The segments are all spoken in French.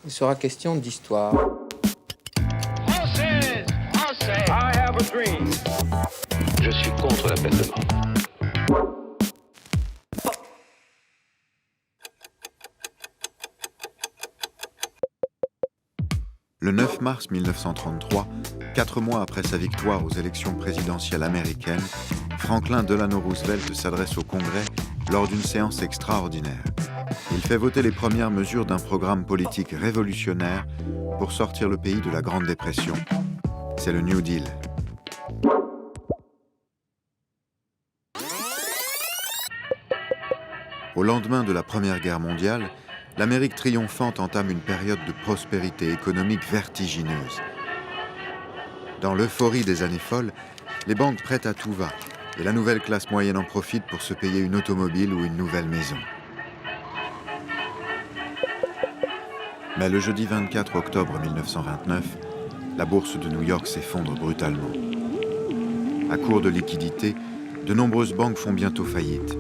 Il sera question d'histoire. Française, Français, I have a dream. Je suis contre la peine de mort. Le 9 mars 1933, 4 mois après sa victoire aux élections présidentielles américaines, Franklin Delano Roosevelt s'adresse au Congrès lors d'une séance extraordinaire. Il fait voter les premières mesures d'un programme politique révolutionnaire pour sortir le pays de la Grande Dépression. C'est le New Deal. Au lendemain de la Première Guerre mondiale, l'Amérique triomphante entame une période de prospérité économique vertigineuse. Dans l'euphorie des années folles, les banques prêtent à tout va et la nouvelle classe moyenne en profite pour se payer une automobile ou une nouvelle maison. Mais le jeudi 24 octobre 1929, la bourse de New York s'effondre brutalement. À court de liquidités, de nombreuses banques font bientôt faillite.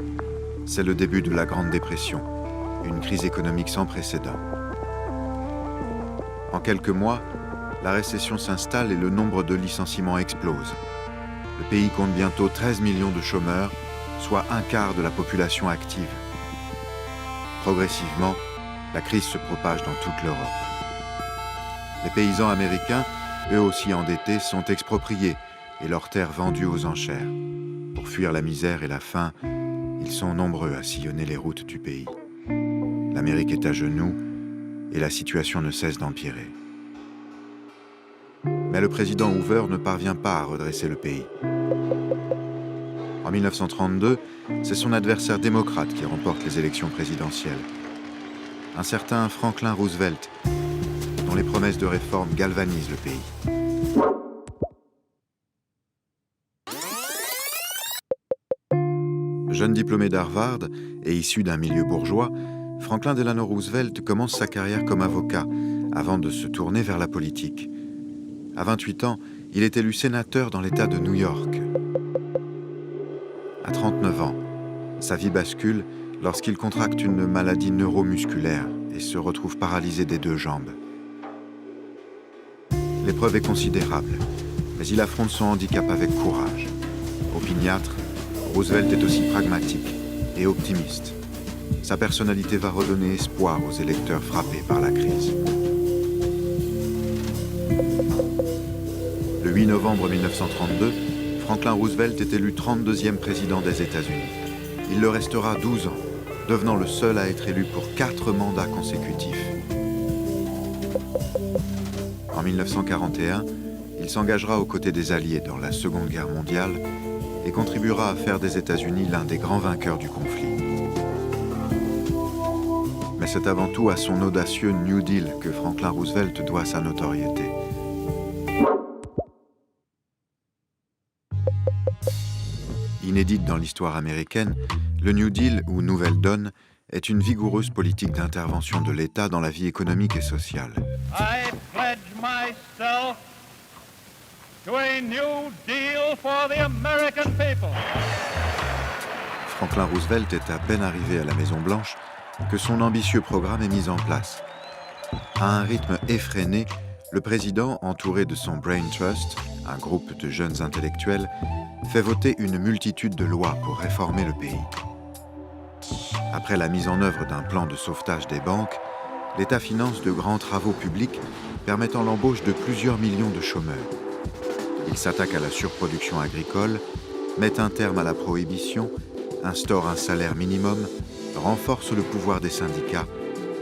C'est le début de la Grande Dépression, une crise économique sans précédent. En quelques mois, la récession s'installe et le nombre de licenciements explose. Le pays compte bientôt 13 millions de chômeurs, soit un quart de la population active. Progressivement, la crise se propage dans toute l'Europe. Les paysans américains, eux aussi endettés, sont expropriés et leurs terres vendues aux enchères. Pour fuir la misère et la faim, ils sont nombreux à sillonner les routes du pays. L'Amérique est à genoux et la situation ne cesse d'empirer. Mais le président Hoover ne parvient pas à redresser le pays. En 1932, c'est son adversaire démocrate qui remporte les élections présidentielles. Un certain Franklin Roosevelt, dont les promesses de réforme galvanisent le pays. Jeune diplômé d'Harvard et issu d'un milieu bourgeois, Franklin Delano Roosevelt commence sa carrière comme avocat avant de se tourner vers la politique. À 28 ans, il est élu sénateur dans l'État de New York. À 39 ans, sa vie bascule lorsqu'il contracte une maladie neuromusculaire et se retrouve paralysé des 2 jambes. L'épreuve est considérable, mais il affronte son handicap avec courage. Opiniâtre, Roosevelt est aussi pragmatique et optimiste. Sa personnalité va redonner espoir aux électeurs frappés par la crise. Le 8 novembre 1932, Franklin Roosevelt est élu 32e président des États-Unis. Il le restera 12 ans, devenant le seul à être élu pour 4 mandats consécutifs. En 1941, il s'engagera aux côtés des Alliés dans la Seconde Guerre mondiale et contribuera à faire des États-Unis l'un des grands vainqueurs du conflit. Mais c'est avant tout à son audacieux New Deal que Franklin Roosevelt doit sa notoriété. Inédite dans l'histoire américaine, le New Deal, ou Nouvelle Donne, est une vigoureuse politique d'intervention de l'État dans la vie économique et sociale. I pledge myself to a new deal for the American people. Franklin Roosevelt est à peine arrivé à la Maison-Blanche que son ambitieux programme est mis en place. À un rythme effréné, le président, entouré de son Brain Trust, un groupe de jeunes intellectuels, fait voter une multitude de lois pour réformer le pays. Après la mise en œuvre d'un plan de sauvetage des banques, l'État finance de grands travaux publics permettant l'embauche de plusieurs millions de chômeurs. Il s'attaque à la surproduction agricole, met un terme à la prohibition, instaure un salaire minimum, renforce le pouvoir des syndicats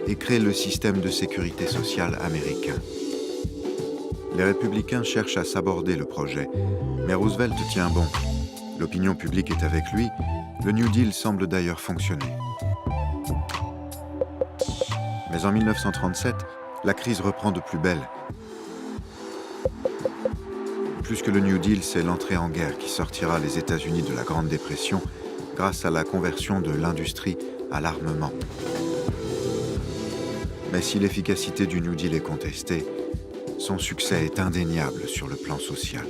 et crée le système de sécurité sociale américain. Les républicains cherchent à saborder le projet, mais Roosevelt tient bon. L'opinion publique est avec lui, le New Deal semble d'ailleurs fonctionner. Mais en 1937, la crise reprend de plus belle. Plus que le New Deal, c'est l'entrée en guerre qui sortira les États-Unis de la Grande Dépression grâce à la conversion de l'industrie à l'armement. Mais si l'efficacité du New Deal est contestée, son succès est indéniable sur le plan social.